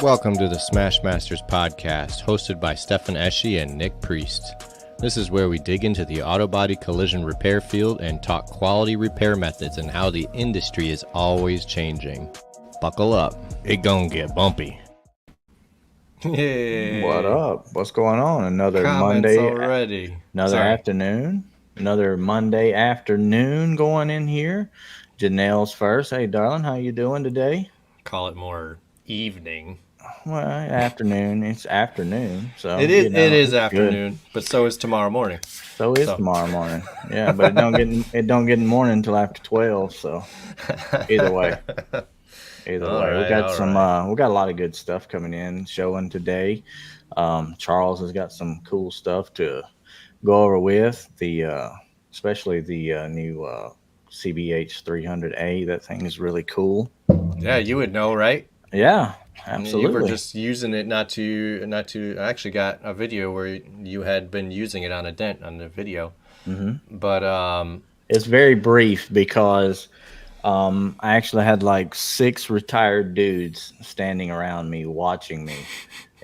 Welcome to the Smash Masters podcast, hosted by Stefan Eschi and Nick Priest. This is where we dig into the auto body collision repair field and talk quality repair methods and how the industry is always changing. Buckle up, it gon' get bumpy. Hey. What up? What's going on? Another Comments Monday already. Afternoon. Another Monday afternoon going in here. Janelle's first. Hey, darling, how you doing today? Call it more evening. Well, afternoon. It's afternoon, so it is afternoon, good. But so is tomorrow morning. So tomorrow morning. Yeah, but it don't get in the morning until after 12. So either way, we got we got a lot of good stuff coming in showing today. Charles has got some cool stuff to go over with especially the new CBH 300A. That thing is really cool. Yeah, you would know, right? Yeah, absolutely. You were just using it not to. I actually got a video where you had been using it on a dent on the video. Mm-hmm. But it's very brief because I actually had like 6 retired dudes standing around me watching me,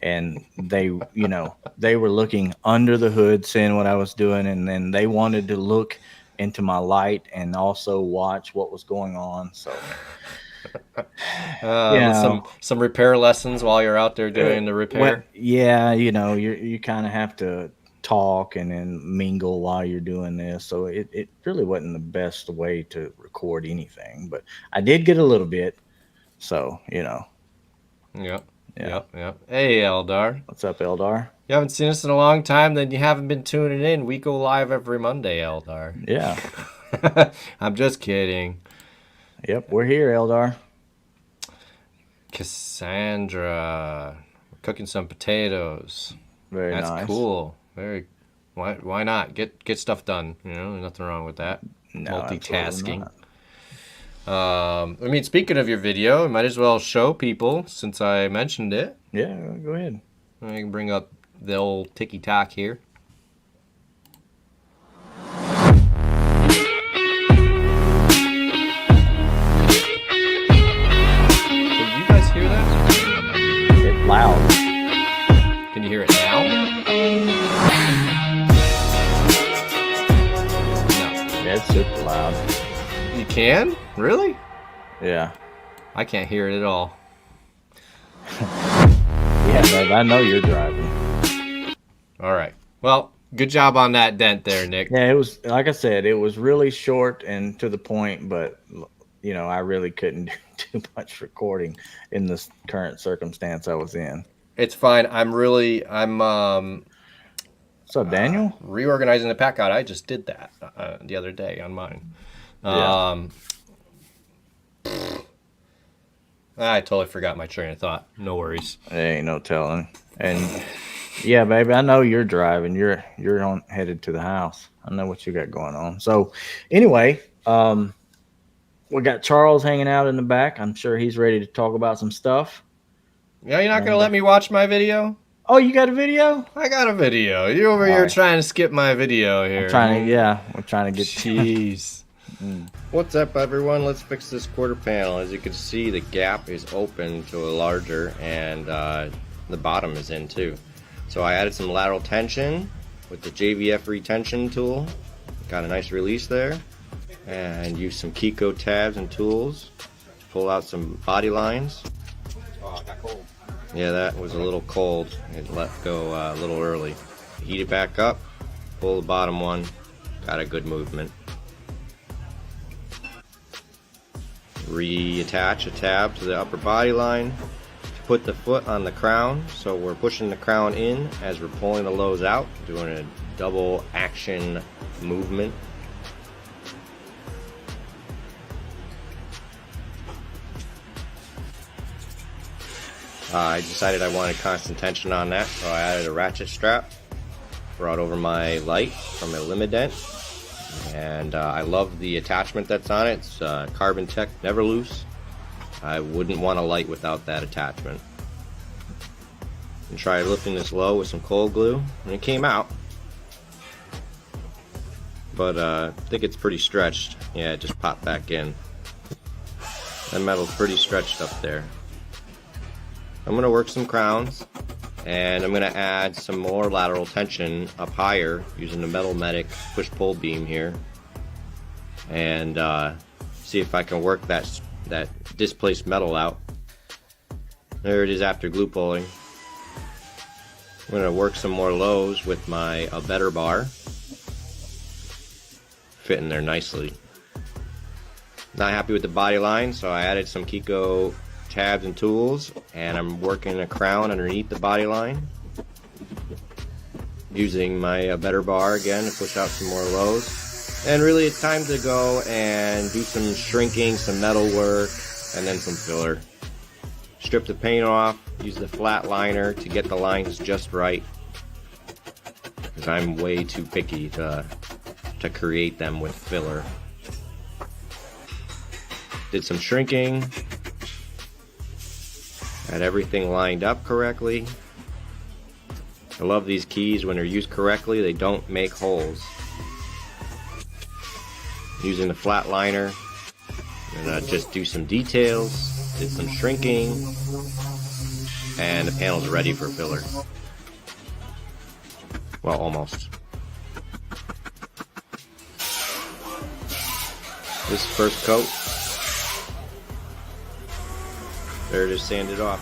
and they were looking under the hood, seeing what I was doing, and then they wanted to look into my light and also watch what was going on. So. Some repair lessons while you're out there doing the repair. Well, yeah, you kind of have to talk and then mingle while you're doing this. So it really wasn't the best way to record anything, but I did get a little bit. So Yep. Hey, Eldar. What's up, Eldar? You haven't seen us in a long time, then you haven't been tuning in. We go live every Monday, Eldar. Yeah. I'm just kidding. Yep, we're here, Eldar. Cassandra, we're cooking some potatoes. Very nice. That's cool. Why not get stuff done? Nothing wrong with that. No, multitasking. Speaking of your video, I might as well show people since I mentioned it. Yeah, go ahead. I can bring up the old ticky-tock here. Loud. Can you hear it now? No. Yeah, it's super loud. You can? Really? Yeah. I can't hear it at all. Yeah, babe, I know you're driving. All right. Well, good job on that dent there, Nick. Yeah, it was, like I said, it was really short and to the point, but I really couldn't do too much recording in this current circumstance I was in. It's fine. I'm What's up, Daniel? Reorganizing the pack out. I just did that the other day on mine. I totally forgot my train of thought. No worries. There ain't no telling. And yeah, baby, I know you're driving. You're headed to the house. I know what you got going on. So anyway, we got Charles hanging out in the back. I'm sure he's ready to talk about some stuff. Yeah, you're not going to let me watch my video? Oh, you got a video? I got a video. You over here trying to skip my video here. We're trying to get... Jeez. What's up, everyone? Let's fix this quarter panel. As you can see, the gap is open to a larger, and the bottom is in too. So I added some lateral tension with the JVF retention tool. Got a nice release there. And use some Kiko tabs and tools. Pull out some body lines. Oh, it got cold. Yeah, that was a little cold. It let go a little early. Heat it back up. Pull the bottom one. Got a good movement. Reattach a tab to the upper body line. Put the foot on the crown. So we're pushing the crown in as we're pulling the lows out. Doing a double action movement. I decided I wanted constant tension on that, so I added a ratchet strap, brought over my light from a Limident, and I love the attachment that's on it. It's Carbon Tech Never Loose. I wouldn't want a light without that attachment. And tried lifting this low with some cold glue, and it came out. But I think it's pretty stretched. Yeah, it just popped back in. That metal's pretty stretched up there. I'm going to work some crowns, and I'm going to add some more lateral tension up higher using the Metal Medic push-pull beam here, and see if I can work that displaced metal out. There it is after glue pulling. I'm going to work some more lows with my better bar. Fit in there nicely. Not happy with the body line, so I added some Kiko tabs and tools, and I'm working a crown underneath the body line. Using my better bar again to push out some more lows. And really it's time to go and do some shrinking, some metal work, and then some filler. Strip the paint off, use the flat liner to get the lines just right, because I'm way too picky to create them with filler. Did some shrinking, had everything lined up correctly. I love these keys. When they're used correctly, they don't make holes. Using the flat liner, and just do some details. Did some shrinking, and the panel's ready for filler. Well, almost. This first coat, there it is, sanded off.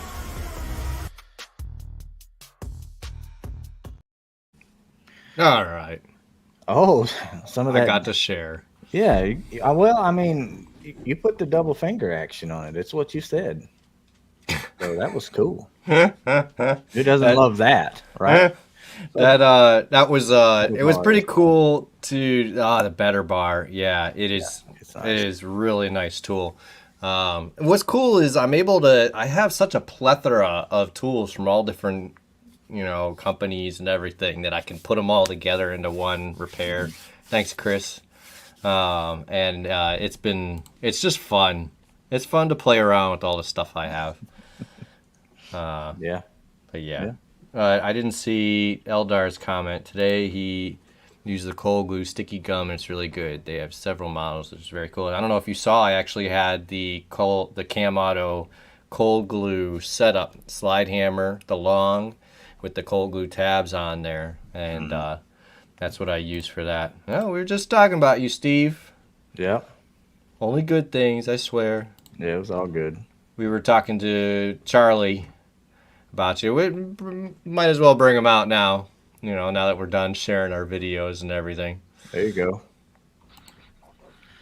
All right. Oh, some of that. I got to share. Yeah. Well, I mean, you put the double finger action on it. It's what you said. So that was cool. Who doesn't love that, right? That was it was pretty cool to the better bar. Yeah, it is. Nice. It is really nice tool. What's cool is I have such a plethora of tools from all different companies and everything that I can put them all together into one repair. Thanks, Chris. And it's just fun. It's fun to play around with all the stuff I have. Yeah. But yeah. I didn't see Eldar's comment today. He used the cold glue sticky gum, and it's really good. They have several models, which is very cool. I don't know if you saw, I actually had the CamAuto cold glue setup, slide hammer, the long, with the cold glue tabs on there, and that's what I use for that. No, we were just talking about you, Steve. Yeah. Only good things, I swear. Yeah, it was all good. We were talking to Charlie about you. We might as well bring him out now, now that we're done sharing our videos and everything. There you go.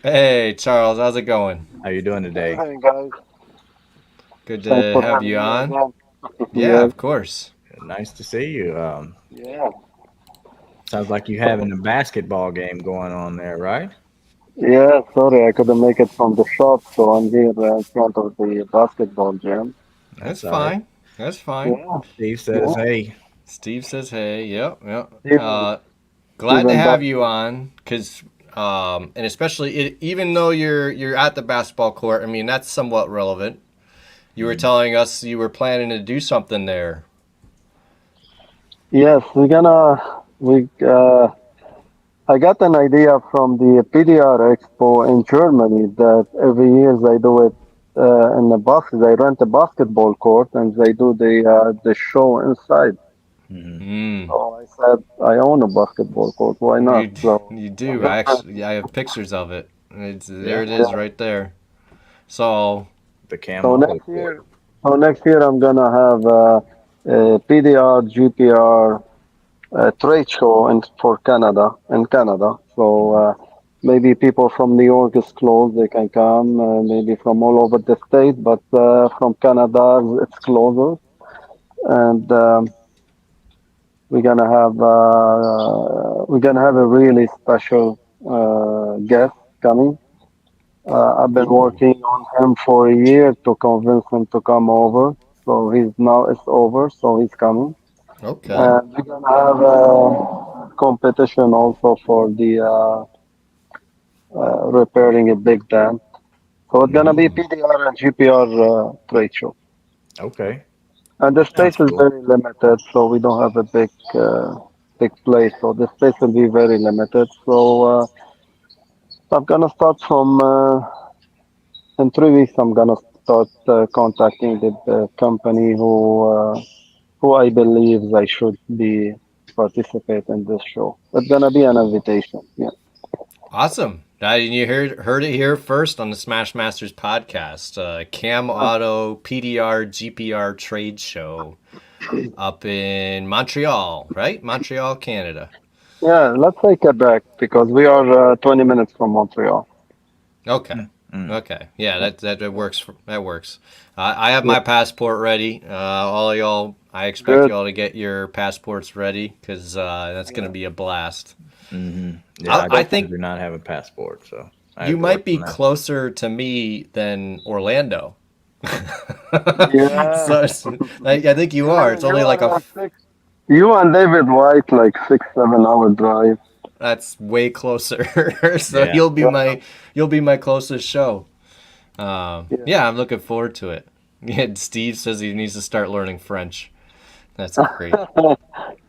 Hey, Charles, how's it going? How you doing today? Hey guys. Good to have you on. Yeah, of course. Nice to see you. Yeah. Sounds like you having a basketball game going on there, right? Yeah, sorry, I couldn't make it from the shop, so I'm here in front of the basketball gym. That's all fine. right. That's fine. Yeah. Steve says, hey. Steve says, hey. Yep. Even- Glad to even have that- you on, because and especially even though you're at the basketball court, I mean that's somewhat relevant. You were telling us you were planning to do something there. Yes, I got an idea from the PDR Expo in Germany that every year they do it in the basket. They rent a basketball court and they do the show inside. Mm. So I said, I own a basketball court. Why not? You do. I have pictures of it. There it is right there. So The So CamAuto next year, next year I'm gonna have a PDR, GPR trade show in Canada. So maybe people from New York is closed, they can come. Maybe from all over the state, but from Canada it's closer. And we're gonna have a really special guest coming. I've been working on him for a year to convince him to come over. So it's over, so he's coming. okay. And we're gonna have a competition also for the repairing a big dam. So it's gonna be PDR and GPR trade show. Okay. And the space Sounds is cool. very limited, so we don't have a big place. So the space will be very limited. So I'm gonna start from in 3 weeks. I'm gonna start contacting the company who I believe I should be participate in this show. It's gonna be an invitation. Yeah. Awesome. You heard it here first on the Smash Masters podcast. CamAuto PDR GPR trade show up in Montreal, right? Montreal, Canada. Yeah, let's say Quebec because we are 20 minutes from Montreal. Okay. Mm. Okay. Yeah, that works. That works. I have Yeah, my passport ready. All of y'all, I expect good. y'all to get your passports ready because that's going to Yeah. be a blast. Yeah, I I think do not have a passport, so I you have to work might be on that. closer to me than Orlando. Yeah. So I think you are. It's You only like are six. You and David White like 6 7 hour drive. that's way closer. So Yeah. Yeah. you'll be my closest show. Yeah. Yeah, I'm looking forward to it. Yeah, Steve says he needs to start learning French. That's great.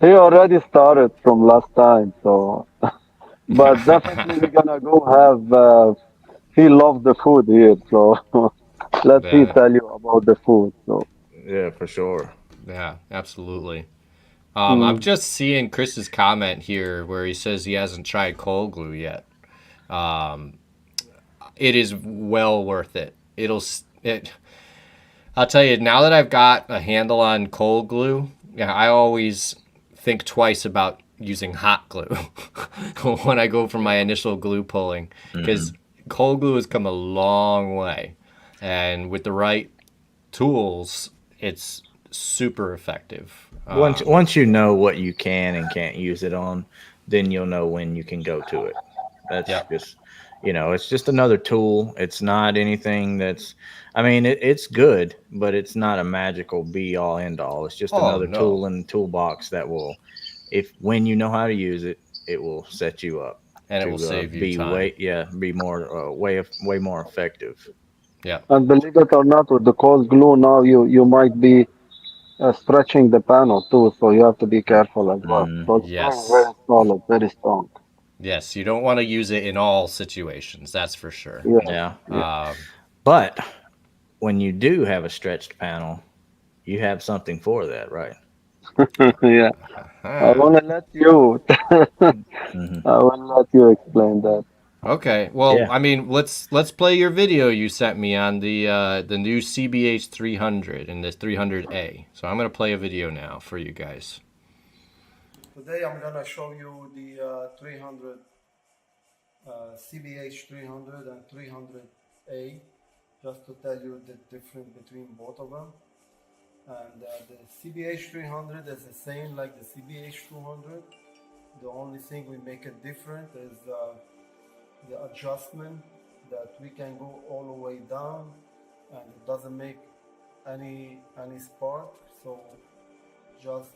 He already started from last time, so but definitely we're gonna go have. He loves the food here, so let he Yeah, tell you about the food. So Yeah, for sure. yeah, absolutely. I'm mm, just seeing Chris's comment here where he says he hasn't tried cold glue yet. It is well worth it. It. I'll tell you now that I've got a handle on cold glue. Yeah, I always think twice about using hot glue when I go for my initial glue pulling because cold glue has come a long way, and with the right tools, it's super effective. Once you know what you can and can't use it on, then you'll know when you can go to it. That's Yep. just, it's just another tool. It's not anything that's, I mean, it's good, but it's not a magical be all end all. It's just Oh another no. tool in the toolbox that will, if when you know how to use it, it will set you up And it will to save you be time. be more way more effective. Yep. and believe it or not, with the cold glue now, you might be stretching the panel too, so you have to be careful as well. Mm-hmm. So it's going Yes. very solid, very strong. Yes. You don't want to use it in all situations. That's for sure. Yeah, Yeah, yeah, but when you do have a stretched panel, you have something for that, right? yeah. I Huh. wanna let you. Hmm. I will let you explain that. Okay. Well, Yeah. I mean, let's play your video you sent me on the new CBH 300 and the 300A. So I'm gonna play a video now for you guys. Today I'm gonna show you the 300 CBH 300 and 300A, just to tell you the difference between both of them. And the CBH 300 is the same like the CBH 200. The only thing we make it different is the adjustment that we can go all the way down, and it doesn't make any spark. So just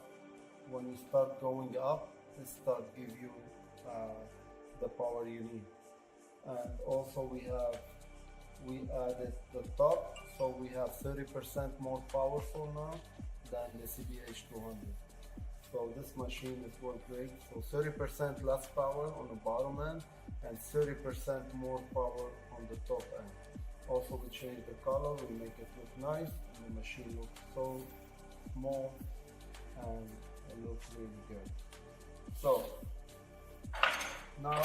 when you start going up, it start give you uh, the power you need. And also we added the top, so we have 30% more powerful now than the CBH 200. So this machine is work great. So 30% less power on the bottom end and 30% more power on the top end. Also we change the color, we make it look nice, and the machine looks so small and it looks really good. So now,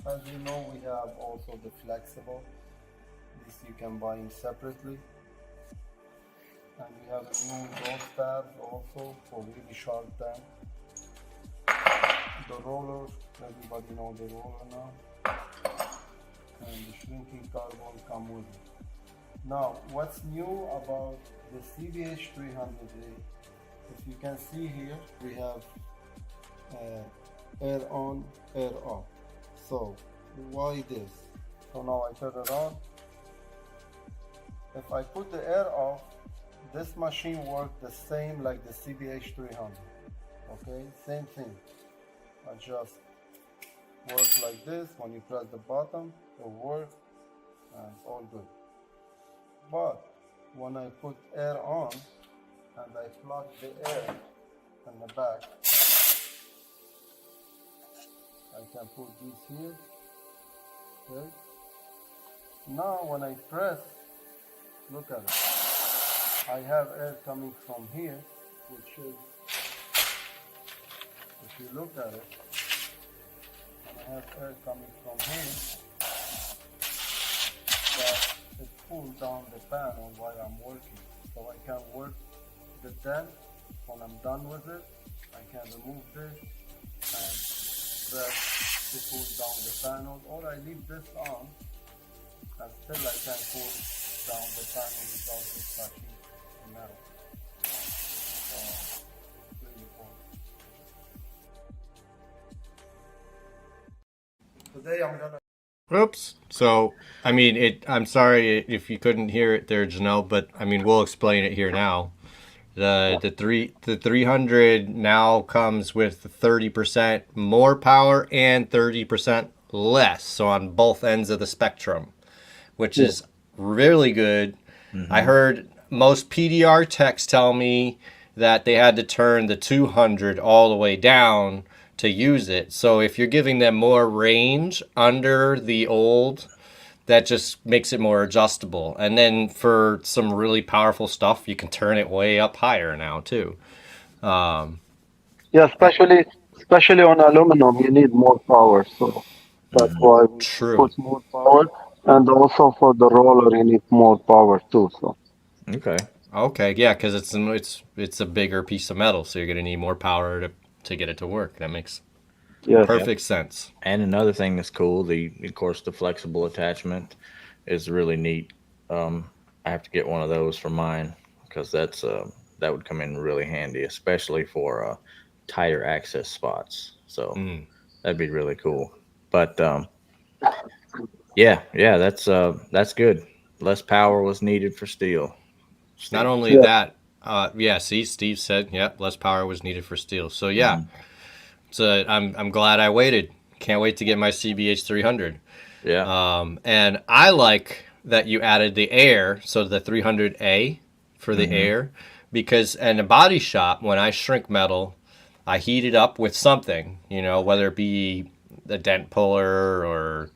as you know, we have also the flexible. This you can buy them separately. And we have a new door tabs also for really sharp them. The rollers, everybody know the roller now. And the shrinking carbon come with it. Now, what's new about the CBH 300A? If you can see here, we have air on, air off. So, why this? So now I turn it on. If I put the air off, this machine works the same like the CBH 300. Okay, same thing. I just work like this. When you press the button, it works and it's all good. But when I put air on and I plug the air in the back, I can put this here. Okay. Now when I press Look at it. I have air coming from here, which is, if you look at it, and I have air coming from here, that it cools down the panel while I'm working. So I can work the dent. When I'm done with it, I can remove this and press to cool down the panel, or I leave this on and still I can cool down the panel without it touching the metal. So, really cool. Today I'm gonna. Oops. So, I mean, I'm sorry if you couldn't hear it there, Janelle, but I mean, we'll explain it here now. The 300 now comes with 30% more power and 30% less. So on both ends of the spectrum, which is really good. I heard most PDR techs tell me that they had to turn the 200 all the way down to use it. So if you're giving them more range under the old, that just makes it more adjustable. And then for some really powerful stuff, you can turn it way up higher now too. Yeah, especially on aluminum, you need more power. So that's why we True. put more power, and also for the roller, you need more power too. So Okay. Okay, yeah, because it's a bigger piece of metal, so you're gonna need more power to get it to work. That makes yes, Yep. perfect sense. And another thing that's cool, the of course the flexible attachment is really neat. I have to get one of those for mine because that would come in really handy, especially for tighter access spots. So Mm. that'd be really cool. But yeah, that's good. Less power was needed for steel. Not Steel. only yeah, that, yeah. See, Steve said, yeah, less power was needed for steel. So yeah, Mhm. so I'm glad I waited. Can't wait to get my CBH 300. Yeah. And I like that you added the air, so the 300A for the Hmm. air, because in a body shop, when I shrink metal, I heat it up with something, whether it be a dent puller or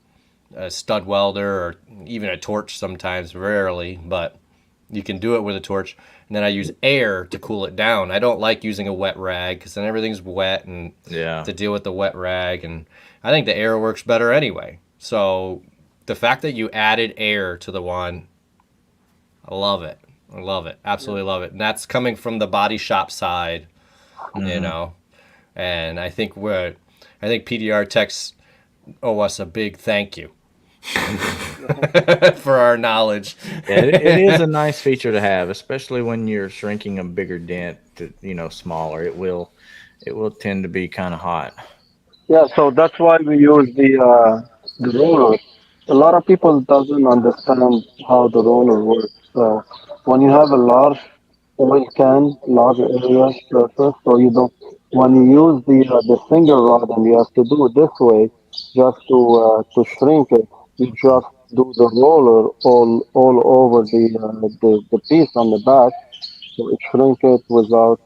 a stud welder or even a torch sometimes, rarely, but you can do it with a torch. And then I use air to cool it down. I don't like using a wet rag because then everything's wet and Yeah. to deal with the wet rag. And I think the air works better anyway. So the fact that you added air to the one, I love it. I love it. yeah. Absolutely love it. And that's coming from the body shop side, you Hmm. know. And I think PDR techs owe us a big thank you for our knowledge. Yeah, it is a nice feature to have, especially when you're shrinking a bigger dent to smaller. It will tend to be kind of hot. Yeah, so that's why we use the roller. A lot of people doesn't understand how the roller works. So when you have a large oil can, large area surface, so you don't. When you use the finger rod and you have to do it this way, just to shrink it, you just do the roller all over the piece on the back, so it shrink it without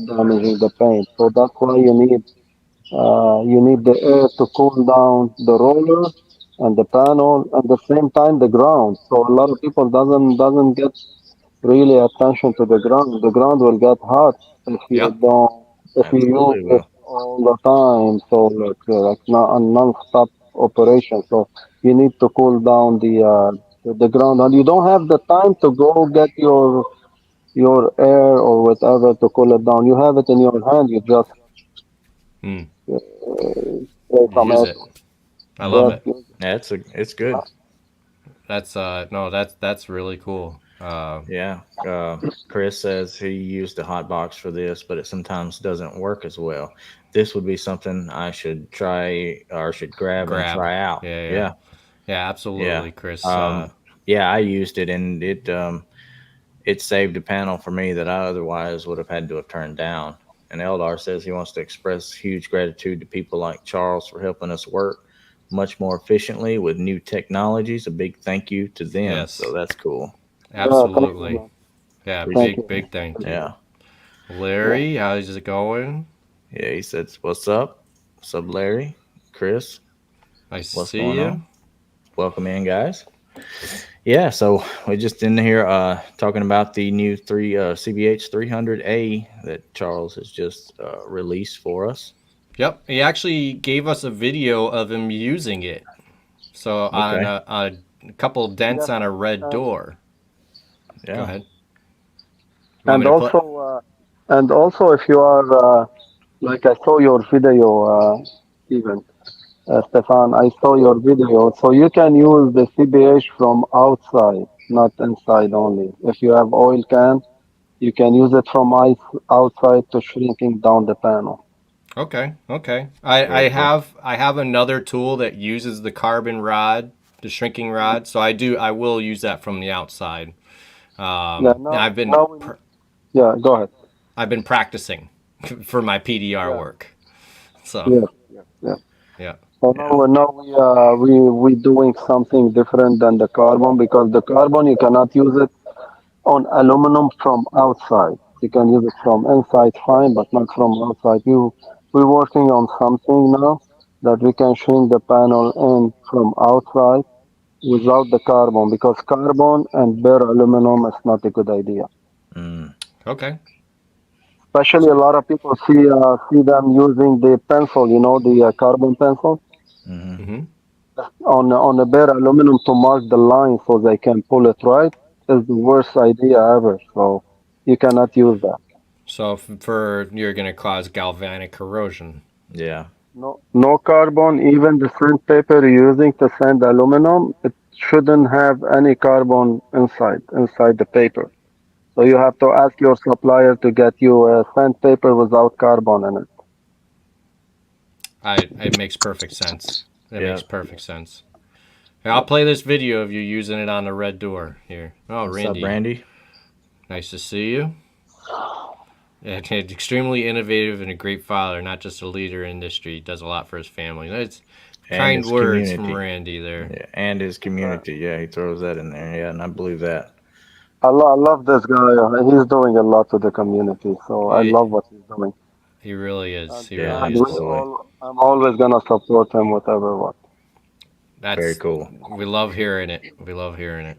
damaging the paint. So that's why you need the air to cool down the roller and the panel, at the same time the ground. So a lot of people doesn't get really attention to the ground. The ground will get hot if you Yep. don't if you use Absolutely it will. all the time. So like not a non-stop operation. So you need to cool down the ground, and you don't have the time to go get your air or whatever to cool it down. You have it in your hand. You just Mm. spray some Use air. it. I love Yes, it. Yeah, it's good. That's no, that's really cool. Yeah. Chris says he used a hot box for this, but it sometimes doesn't work as well. This would be something I should try or should grab and Grab. try out. Yeah, yeah, Yeah. yeah. Yeah. Absolutely, Chris. Yeah, I used it and it saved a panel for me that I otherwise would have had to have turned down. And Eldar says he wants to express huge gratitude to people like Charles for helping us work much more efficiently with new technologies. A big thank you to them. So Yes, that's cool. yeah, thank you, absolutely. man. Yeah, Thank big you. big thank you, Yeah. Yeah. Larry. How's it going? Yeah. He says, "What's up? What's up, Larry? Chris? Nice to What's see going you. on? Welcome in, guys." Yeah, so we just in here talking about the new CBH 300A that Charles has just released for us. Yep, he actually gave us a video of him using it. So on Okay. a couple dents Yes, on a red and door. Go Yeah. ahead. You want and me to put? also if you are like I saw your video, Steven, Stefan, I saw your video. So you can use the CBH from outside, not inside only. If you have oil can, you can use it from outside to shrinking down the panel. Okay, okay. I Very cool. have another tool that uses the carbon rod, the shrinking rod. So I will use that from the outside. Yeah, And yeah, go ahead. I've been practicing for my PDR Yeah, work. So yes, yes, yes. yeah. So Yeah. now we doing something different than the carbon because the carbon you cannot use it on aluminum from outside. You can use it from inside fine, but not from outside. We're working on something now that we can shrink the panel in from outside without the carbon because carbon and bare aluminum is not a good idea. Mm, Okay. Especially a So lot of people see them using the pencil, the carbon pencil hmm. hmm on a bare aluminum to mark the line so they can pull it right is the worst idea ever. So you cannot use that. for you're gonna cause galvanic corrosion. Yeah. No carbon, even the sandpaper you're using to sand aluminum, it shouldn't have any carbon inside the paper. So you have to ask your supplier to get you a sandpaper without carbon in it. I It makes perfect sense. It Yeah. makes perfect sense. Here, I'll play this video of you using it on the red door here. Oh, What's up, Randy, Brandy? nice to see you. Yeah, extremely innovative and a great father, not just a leader in industry. Does a lot for his family. That's And kind his words from community. Randy there. Yeah. And his community. Yeah, he throws that in there. Yeah, and I believe that. I love this guy. He's doing a lot to the community. So I He, love what he's doing. he really is. And, He Yeah, really and is. absolutely. I'm always gonna support him whatever what. Very That's cool. We love hearing it. We love hearing it.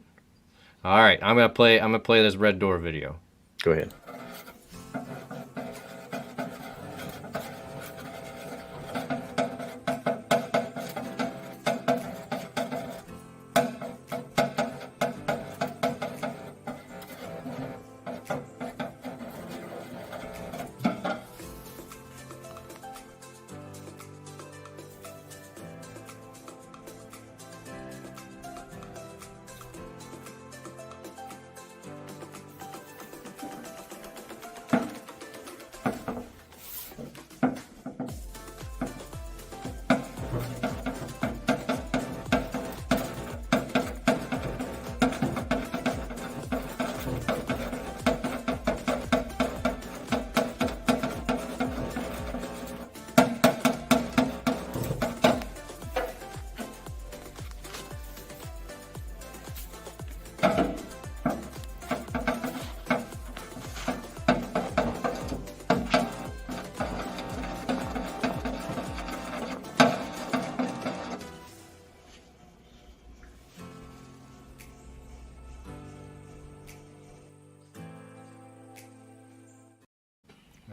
All right, I'm gonna play this red door video. Go ahead.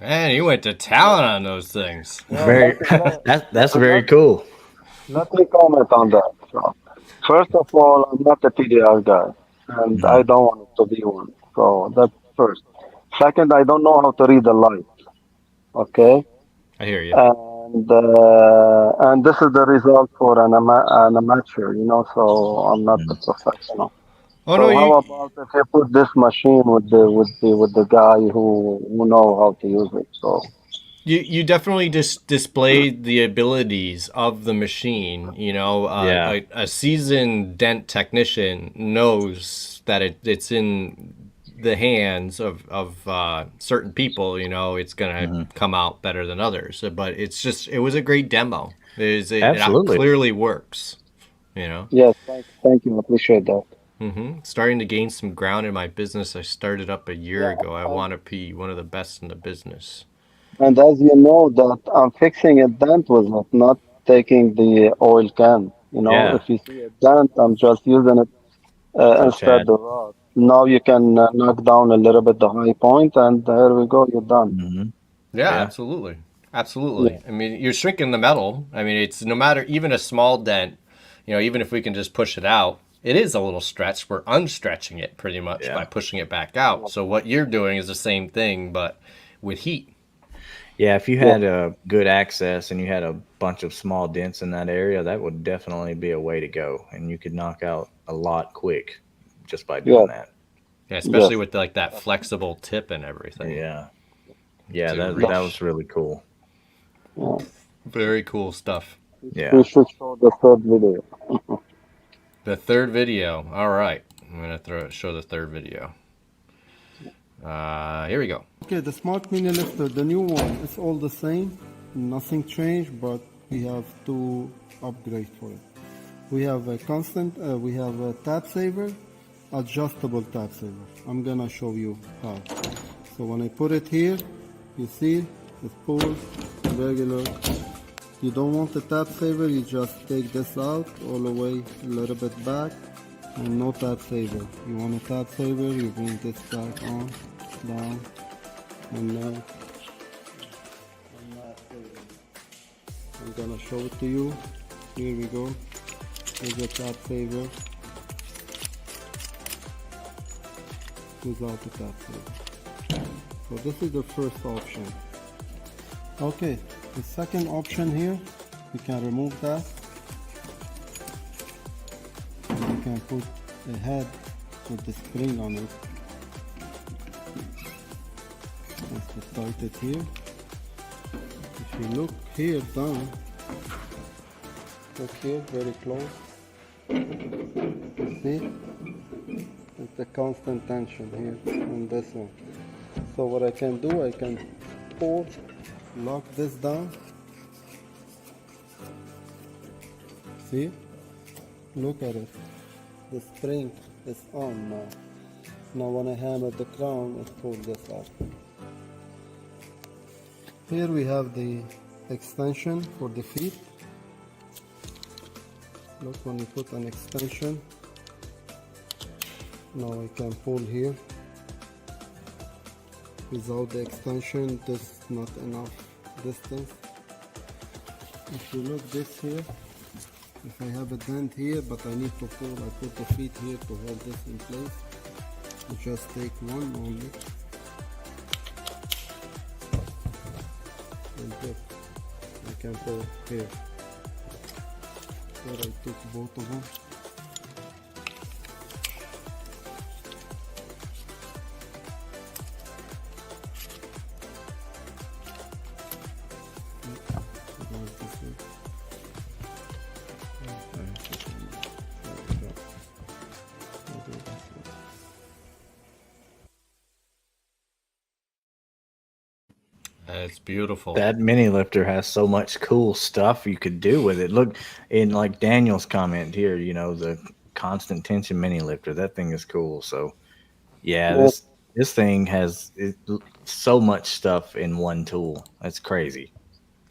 Man, you went to town on those things. Well, Very. That's very cool. let me comment on that. So, first of all, I'm not a PDR guy, and I Mhm. don't want to be one. So that's first. Second, I don't know how to read the light. Okay, I hear you. and this is the result for an amateur, So I'm not a Mhm. professional. Oh no, So how you about if you put this machine with the guy who know how to use it? So you definitely displayed the abilities of the machine. Yeah. A seasoned dent technician knows that it's in the hands of certain people. It's gonna Hmm. come out better than others. But it was a great demo. It Absolutely. clearly works. You know. yes, thank you, I appreciate that. Starting to gain some ground in my business. I started up a year Yeah, ago. I want to be one of the best in the business. and as you know that I'm fixing a dent with it, not taking the oil can. Yeah. If you see a dent, I'm just using it So instead Chad. of rod. Now you can knock down a little bit the high point, and here we go. You're done. Hmm. Yeah, Yeah. absolutely. Yeah, Absolutely. I mean, you're shrinking the metal. I mean, it's no matter even a small dent, even if we can just push it out, it is a little stretch. We're unstretching it pretty much by Yeah. pushing it back out. So what you're doing is the same thing, but with heat. Yeah, if you yeah, had a good access and you had a bunch of small dents in that area, that would definitely be a way to go, and you could knock out a lot quick just by yeah, doing that. Yeah, especially yes. with like that flexible tip and everything. Yeah, yeah, To that That, was reach. really cool. yeah. Very cool stuff. We Yeah, should show the third video. The third video. All right. I'm going to show the third video. Here we go. Okay, the Smart Mini Lifter, the new one, it's all the same. Nothing changed, but we have to upgrade for it. We have a constant, we have a tab saver, adjustable tab saver. I'm gonna show you how. So when I put it here, you see, it's pulled, regular. You don't want the tab saver, you just take this out all the way a little bit back, and no tab saver. You want a tab saver, you bring this back on, down, and now I'm gonna show it to you. Here we go. Here's a tab saver without the tab saver. So this is the first option. Okay, the second option here, you can remove that. You can put a head with the spring on it. Just tight it here. If you look here down, look here very close. You see? It's a constant tension here on this one. So what I can do, I can pull, lock this down. See? Look at it. The spring is on now. Now when I hammer the crown, it pulls this out. Here we have the extension for the feet. Look, when you put an extension, now I can pull here. Without the extension, this is not enough distance. If you look this here, if I have a dent here, but I need to pull, I put the feet here to hold this in place. You just take one only. And look, I can pull here. Here I took both of them. It's beautiful. that mini lifter has so much cool stuff you could do with it. Look, in like Daniel's comment here, the constant tension mini lifter. That thing is cool. So yeah, Yes, this thing has so much stuff in one tool. That's crazy.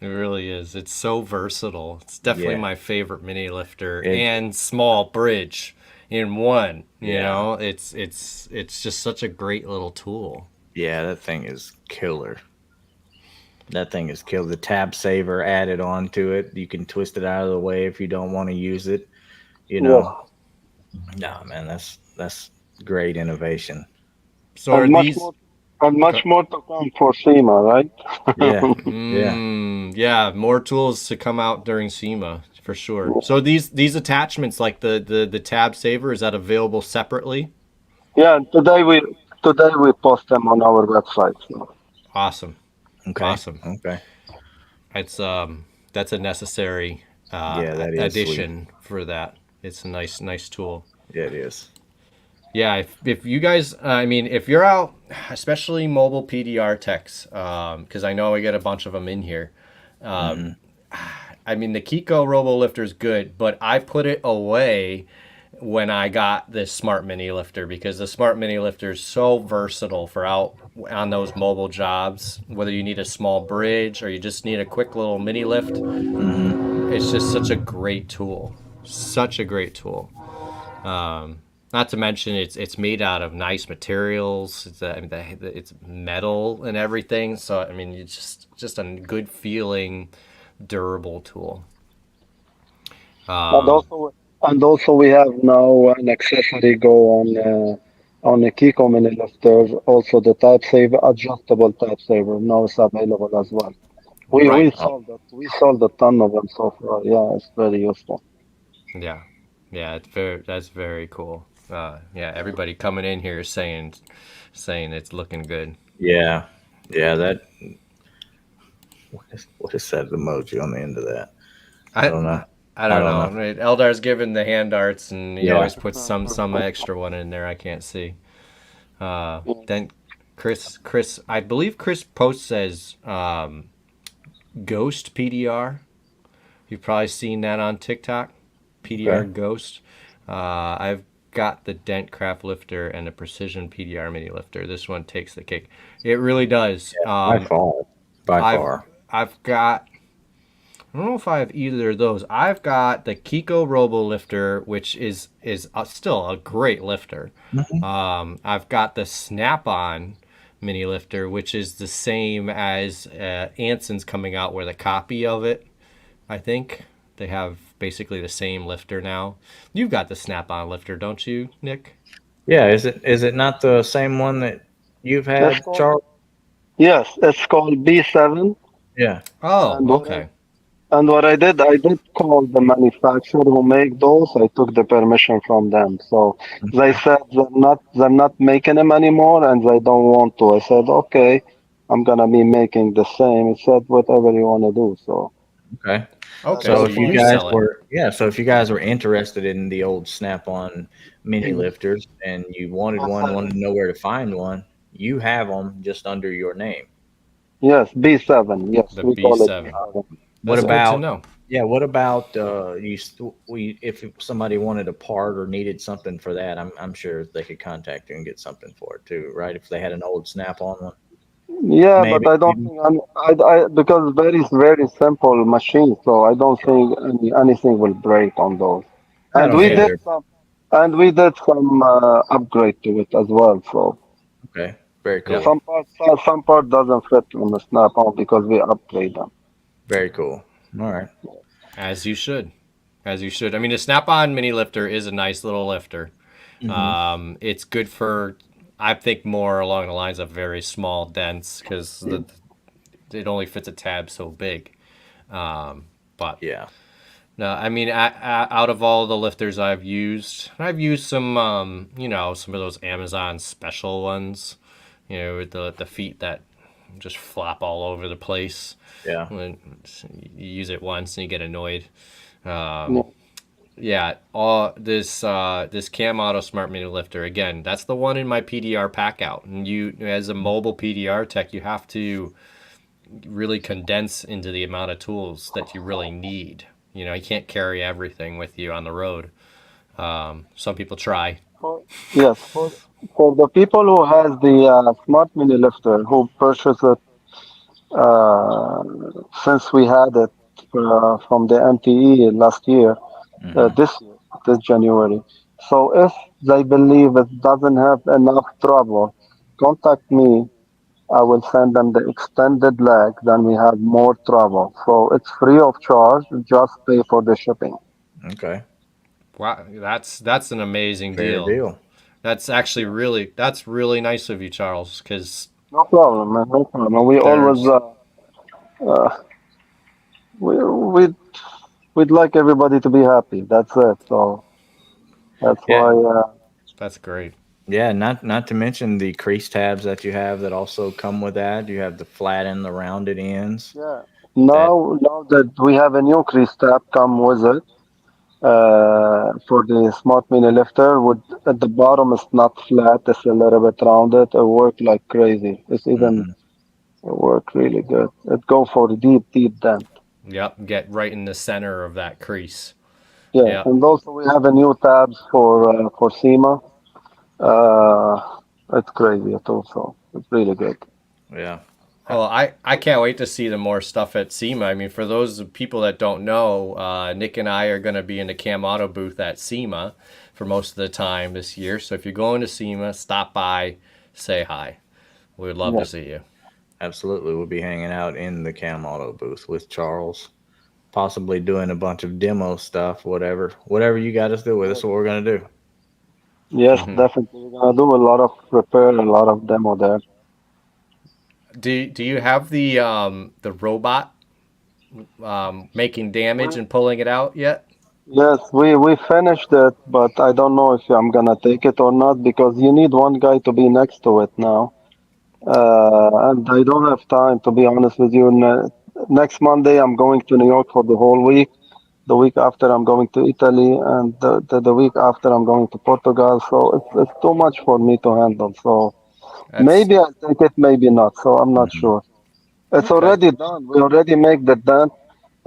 It really is. It's so versatile. It's definitely Yeah. my favorite mini lifter It, and small bridge in one. yeah. It's just such a great little tool. Yeah, that thing is killer. That thing is killer. The tab saver added on to it. You can twist it out of the way if you don't want to use it. You yes. know, nah, man, that's great innovation. So are And much these? more, and much more to come for SEMA, right? Yeah, yeah. Yeah, more tools to come out during SEMA for sure. So these attachments, like the tab saver, is that available separately? Yeah, today we post them on our website. So. Awesome, Okay, awesome. okay. It's that's a necessary Yeah, that is sweet. addition for that. It's a nice tool. Yeah, it is. Yeah, if you guys, I mean, if you're out, especially mobile PDR techs, because I know I get a bunch of them in here. I mean, the Kiko Robo Lifter is good, but I put it away when I got this Smart Mini Lifter because the Smart Mini Lifter is so versatile for out on those mobile jobs, whether you need a small bridge or you just need a quick little mini lift. It's just such a great tool. Such a great tool. Not to mention it's made out of nice materials. It's metal and everything. So I mean, it's just a good feeling, durable tool. And also, we have now an accessory go on the Kiko mini lifter. Also, the type saver, adjustable type saver, now is available as well. We Right. sold that. We sold a ton of them so far. Yeah, it's very useful. Yeah. Yeah. That's very cool. Yeah. Everybody coming in here saying it's looking good. Yeah, yeah. That what is that emoji on the end of that? I I don't know. I I don't don't know. know. Right? Eldar's given the hand darts, and he Yeah. always puts some extra one in there. I can't see. Then Chris, I believe Chris posts says Ghost PDR. You've probably seen that on TikTok. PDR Okay. Ghost. I've got the Dent Craft Lifter and the Precision PDR Mini Lifter. This one takes the cake. It really does. By far. By I've far. I've got. I don't know if I have either of those. I've got the Kiko Robo Lifter, which is still a great lifter. Mhm. I've got the Snap-on Mini Lifter, which is the same as Anson's coming out with a copy of it. I think they have basically the same lifter now. You've got the Snap-on lifter, don't you, Nick? Yeah. Is it not the same one that you've It's had, called, Charles? yes, it's called B7. Yeah. Oh, And okay. what I did call the manufacturer who make those. I took the permission from them. So they Okay. said they're not making them anymore, and they don't want to. I said, okay, I'm gonna be making the same. He said, whatever you wanna do. So Okay. Okay, So so so if you you far, guys resell it. were, yeah, so if you guys were interested in the old Snap-on mini lifters and you wanted one, wanted to know where to find one, you have them just under your name. yes, B7. Yes, The we call it B7. B7. What That's good to about, know. yeah, what about if somebody wanted a part or needed something for that, I'm sure they could contact you and get something for it too, right? If they had an old Snap-on one, Yeah, but maybe. I don't think because very simple machine, so I don't think anything will break on those. I And don't we Yeah. did either. some upgrade to it as well. So Okay, very Yeah. cool, some part doesn't fit on the Snap-on because we upgrade them. very cool. All right. As you should. As you should. I mean, the Snap-on mini lifter is a nice little lifter. Hmm. It's good for, I think, more along the lines of very small dents because it only fits a tab so big. But Yeah. no, I mean, out of all the lifters I've used some, some of those Amazon special ones, with the feet that just flop all over the place. Yeah. When you use it once and you get annoyed. Yeah. Yeah, all this CamAuto Smart Mini Lifter again. That's the one in my PDR pack out. And you, as a mobile PDR tech, you have to really condense into the amount of tools that you really need. You can't carry everything with you on the road. Some people try. Yes, for the people who has the Smart Mini Lifter who purchase it uh, since we had it from the MTE last year. Hmm. This January. So if they believe it doesn't have enough trouble, contact me. I will send them the extended leg. Then we have more trouble. So it's free of charge. Just pay for the shipping. Okay. Wow, that's an amazing Fair deal. deal. That's really nice of you, Charles. Because No problem, man. No problem. We always there's uh, we we'd like everybody to be happy. That's it. So that's Yeah. why. that's great. Yeah, not to mention the crease tabs that you have that also come with that. You have the flat and the rounded ends. Yeah. That Now that we have a new crease tab come with it, for the Smart Mini Lifter, would at the bottom is not flat, it's a little bit rounded. It worked like crazy. mhm. It worked really good. It go for the deep dent. Yep, get right in the center of that crease. Yeah, Yep. and also we have a new tabs for SEMA. It's crazy too, so it's really good. Yeah. Well, I can't wait to see the more stuff at SEMA. I mean, for those people that don't know, Nick and I are going to be in the CamAuto booth at SEMA for most of the time this year. So if you're going to SEMA, stop by, say hi. We would love to see you. Absolutely. We'll be hanging out in the CamAuto booth with Charles, possibly doing a bunch of demo stuff, whatever you got us do with us, what we're going to do. Yes, definitely. We're gonna do a lot of repair, a lot of demo there. Do you have the robot making damage and pulling it out yet? Yes, we finished it, but I don't know if I'm gonna take it or not because you need one guy to be next to it now. And I don't have time, to be honest with you. Next Monday, I'm going to New York for the whole week. The week after, I'm going to Italy, and the week after, I'm going to Portugal. So it's too much for me to handle. So That's maybe I'll take it, maybe not. So I'm not sure. It's okay. already done. We already make the dent,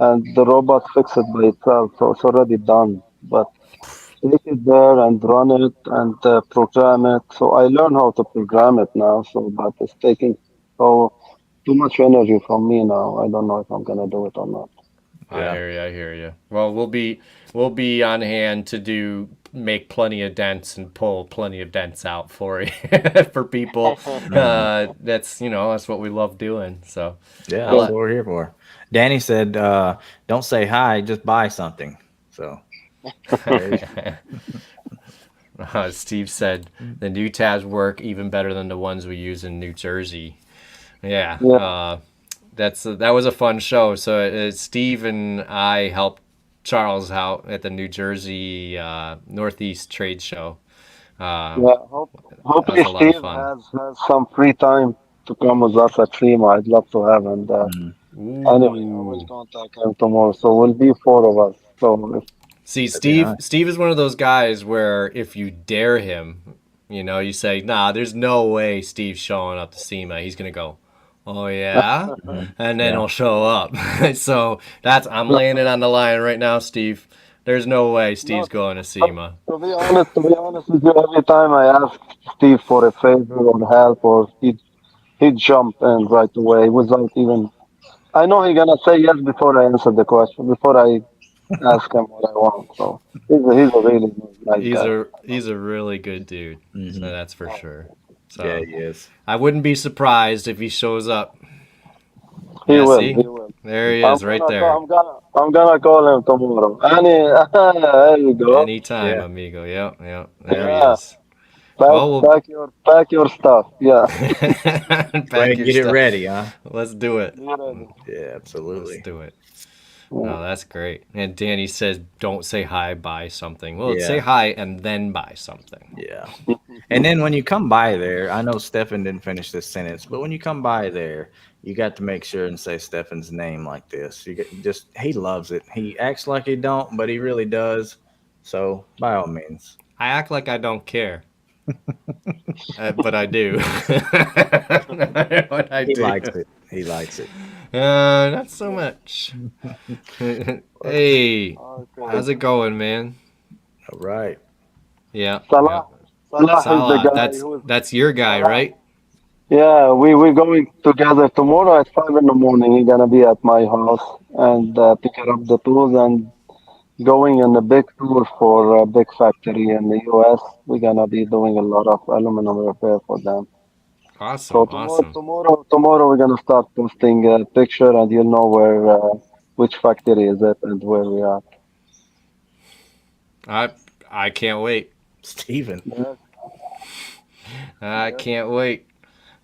and the robot fix it by itself. So it's already done. But take it there and run it and program it. So I learn how to program it now. So, but it's taking so too much energy from me now. I don't know if I'm gonna do it or not. I hear you. I hear you. Well, we'll be on hand to make plenty of dents and pull plenty of dents out for you for people. That's what we love doing. So Yeah, I'll that's what we're here for. Danny said, don't say hi, just buy something. So Steve said the new tabs work even better than the ones we use in New Jersey. Yeah, Yeah. that was a fun show. So Steve and I helped Charles out at the New Jersey Northeast Trade Show. Yeah. That was Hopefully a lot of Steve fun. has some free time to come with us at SEMA. I'd love to have him there. Anyway, I will Ooh. contact him tomorrow. So we'll be four of us. So if, See, that'd be Steve. nice. Steve is one of those guys where if you dare him, you say, "Nah, there's no way Steve's showing up to SEMA." He's gonna go, "Oh yeah," and then Yeah. he'll show up. So I'm laying it on the line right now, Steve. There's no way Steve's no, going to SEMA. to be honest with you, every time I ask Steve for a favor or help, or he'd jump in right away without even. I know he's gonna say yes before I answer the question, before I ask him what I want. So he's a really nice He's guy. a really good dude. So Hmm. that's for sure. Yeah, So he is. I wouldn't be surprised if he shows up. He Yeah, will. see, He will. there he is, right there. I'm gonna call him tomorrow. There you go. Anytime, Yeah. amigo. Yep, yep. There he Yeah. is. Pack Well, we'll pack your stuff. Yeah. Go ahead pack and your get it stuff. ready, huh? Let's do it. Be ready. Yeah, Let's absolutely. do it. Yeah. Oh, that's great. And Danny says, "Don't say hi, buy something." Well, say Yeah. hi and then buy something. Yeah. And then when you come by there, I know Stefan didn't finish this sentence, but when you come by there, you got to make sure and say Stefan's name like this. He loves it. He acts like he don't, but he really does. So by all means. I act like I don't care, but I do. What I He do. likes it. He likes it. Not so much. Hey, how's Okay. it going, man? All right. Yeah, yeah. Salah. Salah is the Salah, guy that's who is that's your guy, Salah. right? Yeah, we're going together tomorrow at 5 in the morning. He's gonna be at my house and picking up the tools and going on a big tour for a big factory in the US. We're gonna be doing a lot of aluminum repair for them. So Awesome, tomorrow, awesome. tomorrow, tomorrow we're gonna start posting a picture, and you'll know which factory is it and where we are. I I can't wait. Steven. Yes, I yes, can't wait.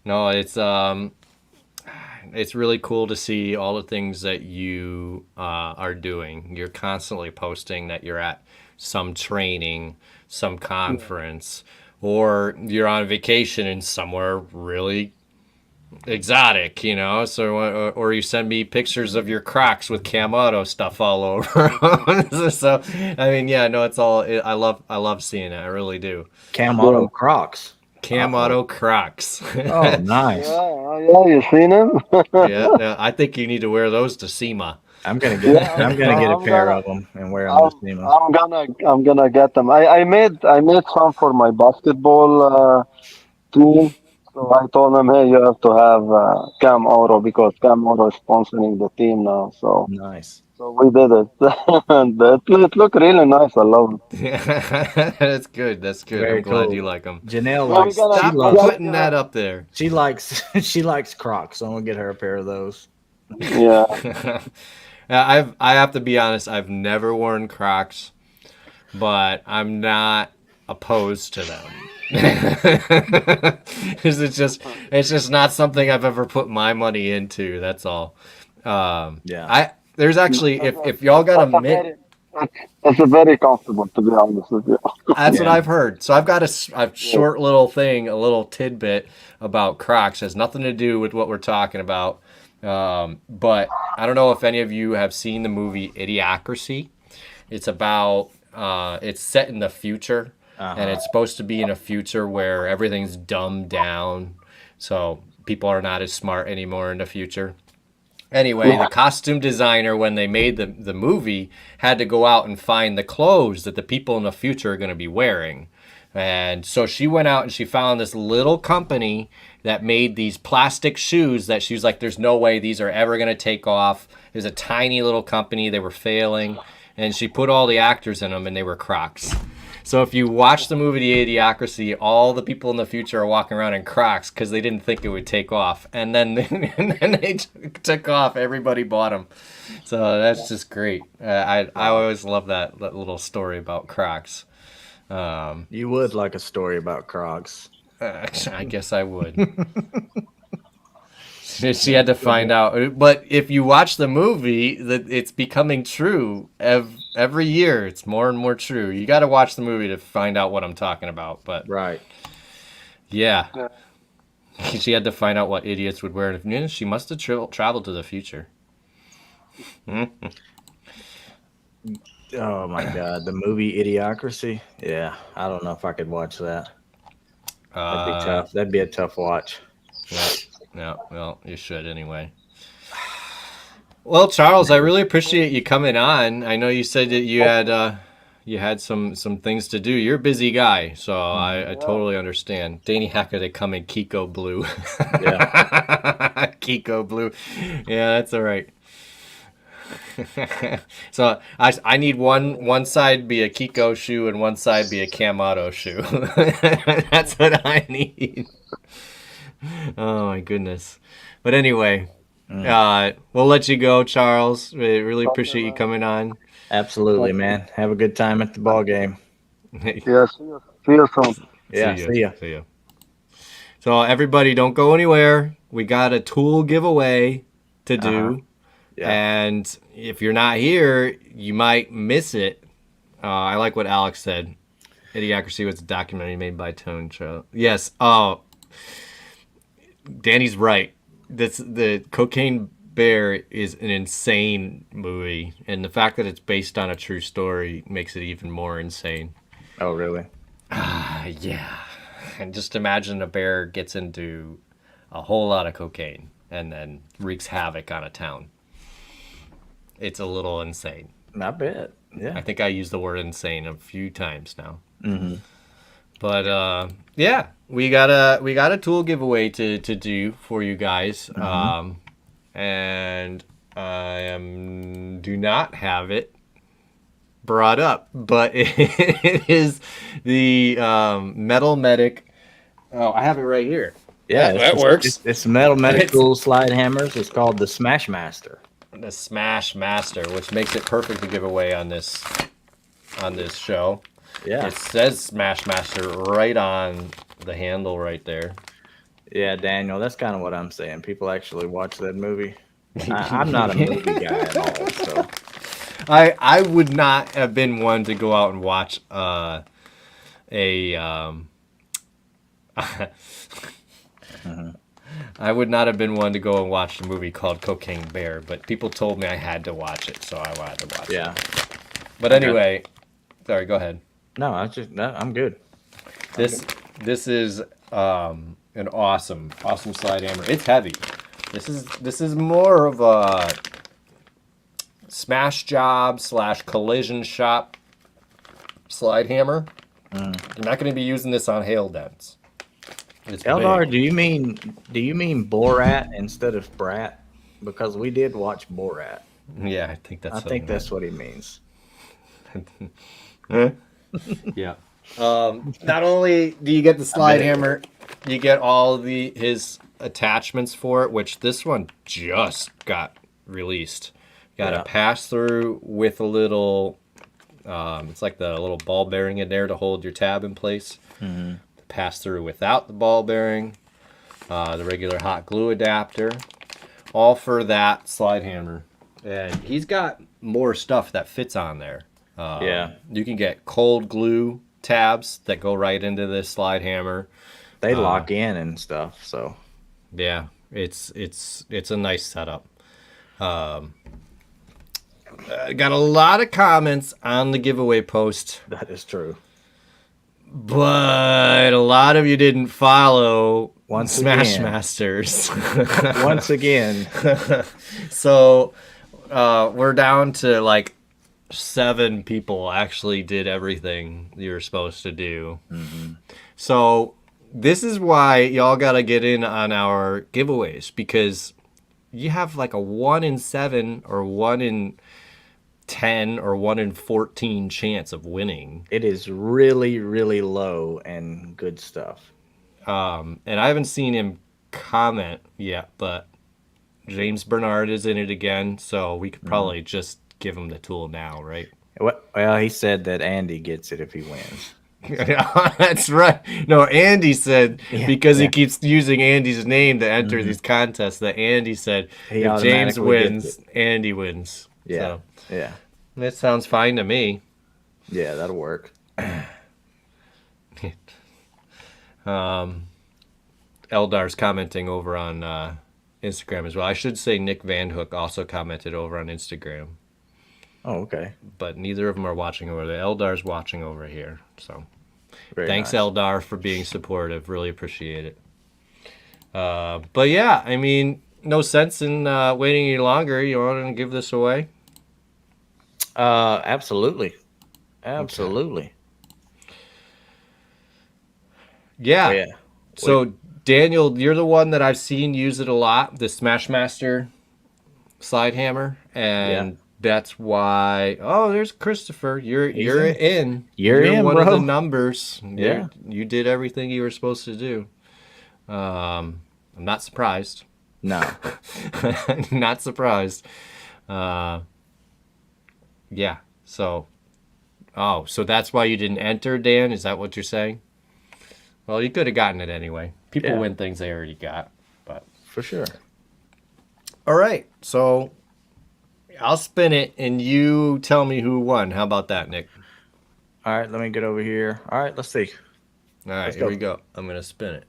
No, it's really cool to see all the things that you are doing. You're constantly posting that you're at some training, some conference, or you're on vacation in somewhere really exotic, So, or you send me pictures of your Crocs with CamAuto stuff all over. So, I mean, yeah, no, I love seeing it. I really do. yeah, CamAuto Crocs. Uh-oh. CamAuto Crocs. Oh, yeah, nice. yeah. You seen him? Yeah, I think you need to wear those to SEMA. I'm gonna Yeah, get a I'm pair gonna. of them and wear them to I'm, SEMA. I'm gonna get them. I made some for my basketball team. So I told them, hey, you have to have CamAuto because CamAuto is sponsoring the team now. So Nice. so we did it, and it looked really nice. I love it. That's good. That's good. I'm Very glad you cool. like them. Janelle Yeah, we likes. gotta She Stop we loves. gotta putting give that her. up there. She likes. She likes Crocs. So I'm gonna get her a pair of those. Yeah, I have to be honest. I've never worn Crocs, but I'm not opposed to them. It's just not something I've ever put my money into. That's all. Yeah. I there's actually that's if y'all got a that's a mint. very that's a very comfortable, to be honest with you. That's what Yeah. I've heard. So I've got a Yeah. short little thing, a little tidbit about Crocs. It has nothing to do with what we're talking about. But I don't know if any of you have seen the movie Idiocracy. It's about it's set in the future, and it's supposed to be in a future where everything's dumbed down, so people are not as smart anymore in the future. Anyway, the costume designer, when they made the movie, had to go out and find the clothes that the people in the future are going to be wearing. And so she went out and she found this little company that made these plastic shoes that she was like, there's no way these are ever going to take off. It was a tiny little company. They were failing. And she put all the actors in them, and they were Crocs. So if you watch the movie The Idiocracy, all the people in the future are walking around in Crocs because they didn't think it would take off, and then and then they took off. Everybody bought them, so that's just great. I always love that little story about Crocs. You would like a story about Crocs. I guess I would. She had to find out, but if you watch the movie, that it's becoming true every year. It's more and more true. You got to watch the movie to find out what I'm talking about. But Right. yeah, she had to find out what idiots would wear. And she must have traveled to the future. Oh my God, the movie Idiocracy. Yeah, I don't know if I could watch that. That'd be tough. That'd be a tough watch. Yeah. Well, you should anyway. Well, Charles, I really appreciate you coming on. I know you said that you had some things to do. You're a busy guy, so I totally understand. Danny Hacker, they come in Kiko blue. Yeah. Kiko blue. Yeah, that's all right. So I need one side be a Kiko shoe and one side be a CamAuto shoe. That's what I need. Oh my goodness. But anyway, we'll let you go, Charles. We really appreciate you coming on. Absolutely, man. Have a good time at the ball game. Yeah, see you soon. Yeah, see ya. See ya. So everybody, don't go anywhere. We got a tool giveaway to do. Yeah. And if you're not here, you might miss it. I like what Alex said. Idiocracy was a documentary made by Tone Cho. Yes. Oh, Danny's right. The Cocaine Bear is an insane movie, and the fact that it's based on a true story makes it even more insane. Oh, really? Yeah. And just imagine a bear gets into a whole lot of cocaine and then wreaks havoc on a town. It's a little insane. I bet. Yeah. I think I used the word insane a few times now. Mm-hmm. But yeah, we got a tool giveaway to do for you guys, and I do not have it brought up, but it is the Metal Medic. Oh, I have it right here. Yeah, that works. It's Metal Medical slide hammers. It's called the Smash Master. The Smash Master, which makes it perfect to give away on this show. Yeah. It says Smash Master right on the handle right there. Yeah, Daniel, that's kind of what I'm saying. People actually watch that movie. I'm not a movie guy at all, so. I would not have been one to go out and watch I would not have been one to go and watch a movie called Cocaine Bear, but people told me I had to watch it, so I wanted to watch it. But anyway, sorry, go ahead. No, I'm good. This is an awesome slide hammer. It's heavy. This is more of a smash job / collision shop slide hammer. You're not going to be using this on hail dents. It's Eldar, big. do you mean Borat instead of Brat? Because we did watch Borat. Yeah, I think that's I what he think meant. that's what he means. Yeah. Not only do you get the slide hammer, you get all his attachments for it, which this one just got released. Got a Yeah. pass through with a little, it's like the little ball bearing in there to hold your tab in place. Mm-hmm. Pass through without the ball bearing, the regular hot glue adapter, all for that slide hammer. And he's got more stuff that fits on there. Yeah. You can get cold glue tabs that go right into this slide hammer. They lock in and stuff, so Yeah, it's a nice setup. I got a lot of comments on the giveaway post, that is true. but a lot of you didn't follow Once Smash again. Masters. Once again. So we're down to like 7 people actually did everything you were supposed to do. Mm-hmm. So this is why y'all got to get in on our giveaways, because you have like a 1 in 7 or 1 in 10 or 1 in 14 chance of winning. It is really, really low and good stuff. And I haven't seen him comment yet, but James Bernard is in it again, so we could probably just give him the tool now, right? Well, he said that Andy gets it if he wins. That's right. No, Andy said, because he yeah. keeps using Andy's name to enter these contests, that Andy said He if James automatically gets wins, it. Andy wins. Yeah. So, Yeah. that sounds fine to me. Yeah, that'll work. Eldar's commenting over on Instagram as well. I should say Nick Van Hook also commented over on Instagram, Oh, okay. but neither of them are watching over there. Eldar's watching over here. So Very thanks, nice. Eldar, for being supportive. Really appreciate it. But yeah, I mean, no sense in waiting any longer. You want to give this away? Absolutely. Absolutely. Yeah. Oh, yeah. So Daniel, you're the one that I've seen use it a lot, the Smashmaster slide hammer, and that's why. Oh, there's Christopher. You're in. You're in, one bro. of the numbers. Yeah. You did everything you were supposed to do. I'm not surprised. No. Not surprised. Yeah. So. Oh, so that's why you didn't enter, Dan? Is that what you're saying? Well, you could have gotten it anyway. People win things they already got, but For sure. all right. So I'll spin it, and you tell me who won. How about that, Nick? All right, let me get over here. All right, let's see. All right, Let's here go. we go. I'm gonna spin it.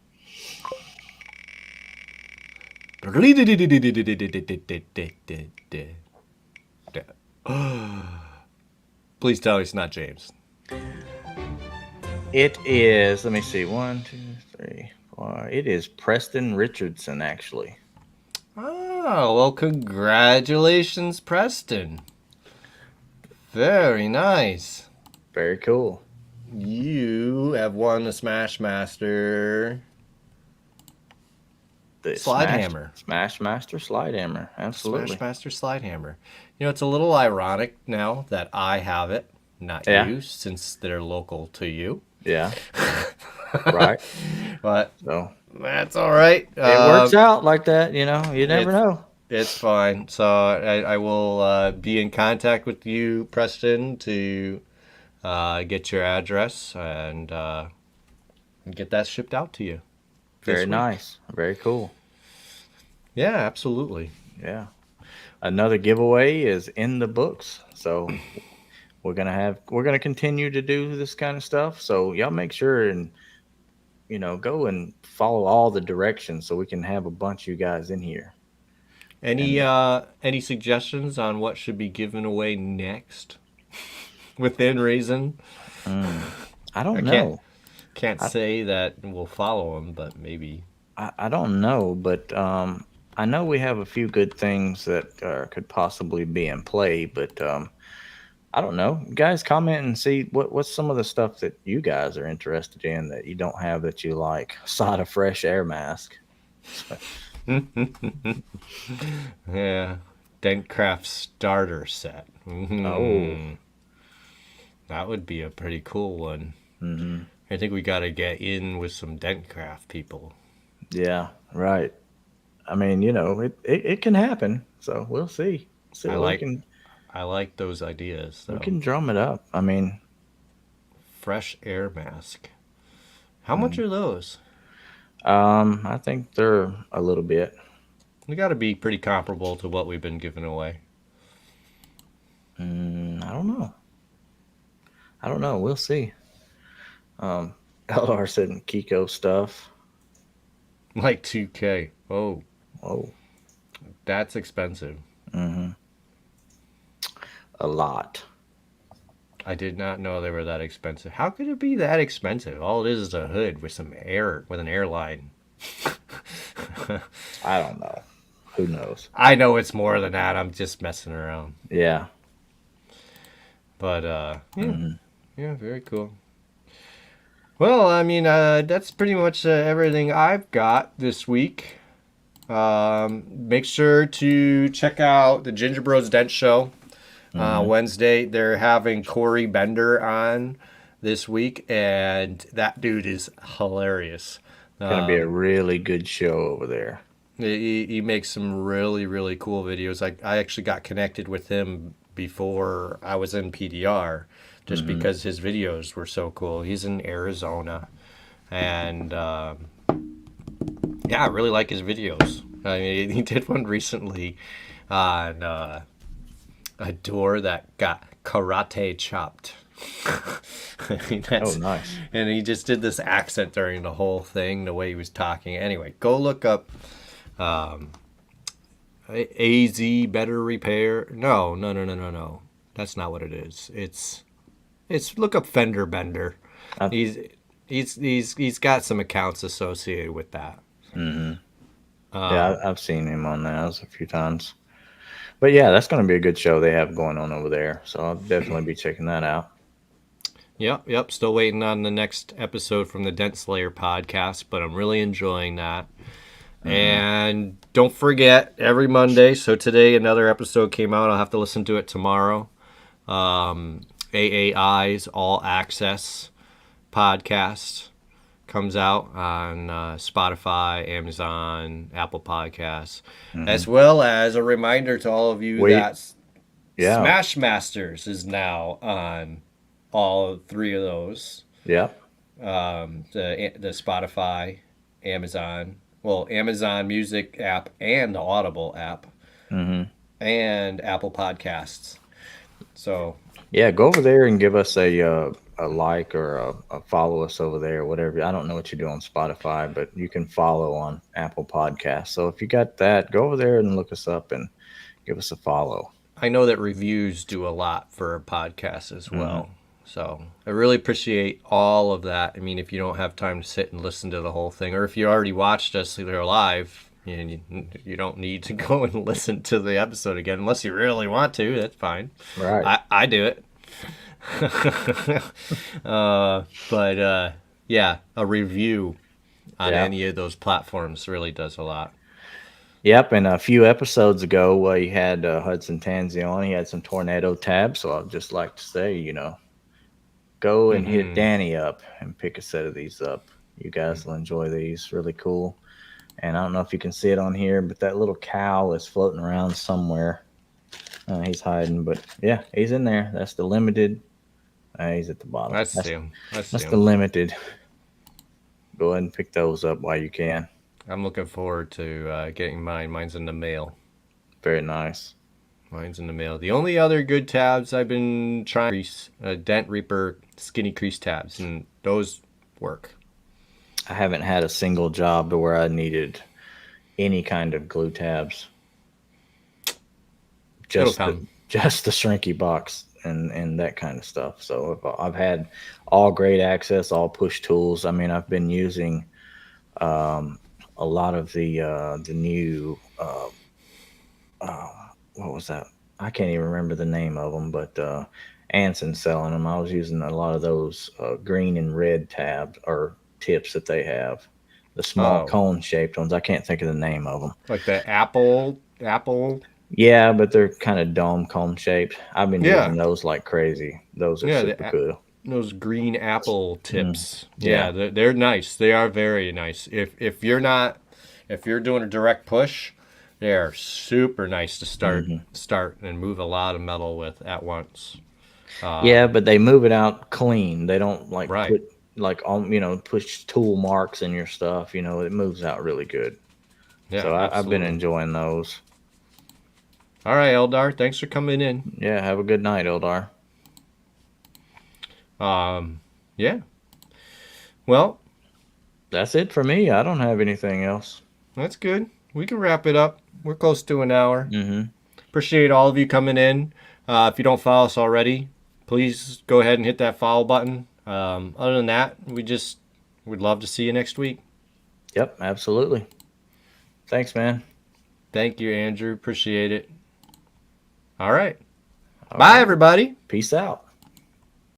Please tell me it's not James. It is, let me see, 1, 2, 3, 4. It is Preston Richardson, actually. Oh, well, congratulations, Preston. Very nice. Very cool. You have won the Smashmaster The slide hammer. Smashmaster slide hammer. Absolutely. Smashmaster slide hammer. You know, it's a little ironic now that I have it, not you, since they're local to you. Yeah. Right. But So that's all right. it works out like that, you know. You never know. It's fine. So I will be in contact with you, Preston, to get your address and get that shipped out to you. Very nice. Very cool. Yeah, absolutely. Yeah. Another giveaway is in the books. So we're gonna continue to do this kind of stuff. So y'all make sure and go and follow all the directions so we can have a bunch of you guys in here. Any suggestions on what should be given away next? Within reason. I don't know. Can't say that we'll follow them, but maybe. I don't know, but I know we have a few good things that could possibly be in play, but I don't know. Guys, comment and see what's some of the stuff that you guys are interested in that you don't have that you like. Side of fresh air mask. Yeah. Dentcraft starter set. Oh. That would be a pretty cool one. Mm-hmm. I think we got to get in with some Dentcraft people. Yeah, right. I mean, it can happen. So we'll see. See I what we like can I like those ideas we though. can drum it up. I mean, Fresh air mask. How much are those? I think they're a little bit. They got to be pretty comparable to what we've been giving away. I don't know. I don't know. We'll see. LR said Kiko stuff. Like 2K. Oh, Oh, that's expensive. a lot. I did not know they were that expensive. How could it be that expensive? All it is a hood with some air, with an airline. I don't know. Who knows? I know it's more than that. I'm just messing around. Yeah. But yeah, very cool. Well, I mean, that's pretty much everything I've got this week. Make sure to check out the Ginger Bros Dent Show. Wednesday, they're having Corey Bender on this week, and that dude is hilarious. Gonna be a really good show over there. He makes some really, really cool videos. I actually got connected with him before I was in PDR just because his videos were so cool. He's in Arizona. And yeah, I really like his videos. I mean, he did one recently on a door that got karate chopped. Oh, nice. And he just did this accent during the whole thing, the way he was talking. Anyway, go look up AZ Better Repair. No. That's not what it is. It's look up Fender Bender. He's got some accounts associated with that. Yeah, I've seen him on those a few times. But yeah, that's going to be a good show they have going on over there. So I'll definitely be checking that out. Yep. Still waiting on the next episode from the Dent Slayer podcast, but I'm really enjoying that. And don't forget, every Monday, so today another episode came out. I'll have to listen to it tomorrow. AAI's All Access podcast comes out on Spotify, Amazon, Apple Podcasts, as well as a reminder to all of you that Smash Masters is now on all three of those. Yeah. The Spotify, Amazon Music app and the Audible app, and Apple Podcasts. So yeah, go over there and give us a like or a follow us over there, whatever. I don't know what you do on Spotify, but you can follow on Apple Podcasts. So if you got that, go over there and look us up and give us a follow. I know that reviews do a lot for a podcast as well. So I really appreciate all of that. I mean, if you don't have time to sit and listen to the whole thing, or if you already watched us live, you don't need to go and listen to the episode again unless you really want to. That's fine. Right. I do it. But yeah, a review on any of those platforms really does a lot. Yep, and a few episodes ago, you had Hudson Tanzi on. He had some tornado tabs, so I'd just like to say, go and hit Danny up and pick a set of these up. You guys will enjoy these. Really cool. And I don't know if you can see it on here, but that little cow is floating around somewhere. He's hiding, but yeah, he's in there. That's the limited. He's at the bottom. That's him. That's the limited. Go ahead and pick those up while you can. I'm looking forward to getting mine. Mine's in the mail. Very nice. Mine's in the mail. The only other good tabs I've been trying Dent Reaper skinny crease tabs, and those work. I haven't had a single job to where I needed any kind of glue tabs. Just the shrinky box and that kind of stuff. So I've had all great access, all push tools. I mean, I've been using a lot of the new what was that? I can't even remember the name of them, but Anson's selling them. I was using a lot of those green and red tabs or tips that they have, the small Oh, cone shaped ones. I can't think of the name of them. like the apple. Yeah, but they're kind of dome cone shaped. I've been using Yeah, those like crazy. Those are yeah. super cool. Those green apple tips. Yeah. Yeah, they're nice. They are very nice. If you're doing a direct push, they are super nice to start and move a lot of metal with at once. Yeah, but they move it out clean. They don't like Right. put like on push tool marks in your stuff. It moves out really good. Yeah, So I've been absolutely. enjoying those. All right, Eldar. Thanks for coming in. Yeah, have a good night, Eldar. Yeah. Well, That's it for me. I don't have anything else. that's good. We can wrap it up. We're close to an hour. Mm-hmm. Appreciate all of you coming in. If you don't follow us already, please go ahead and hit that follow button. Other than that, we'd love to see you next week. Yep, absolutely. Thanks, man. Thank you, Andrew. Appreciate it. All right. Bye, everybody. Peace out.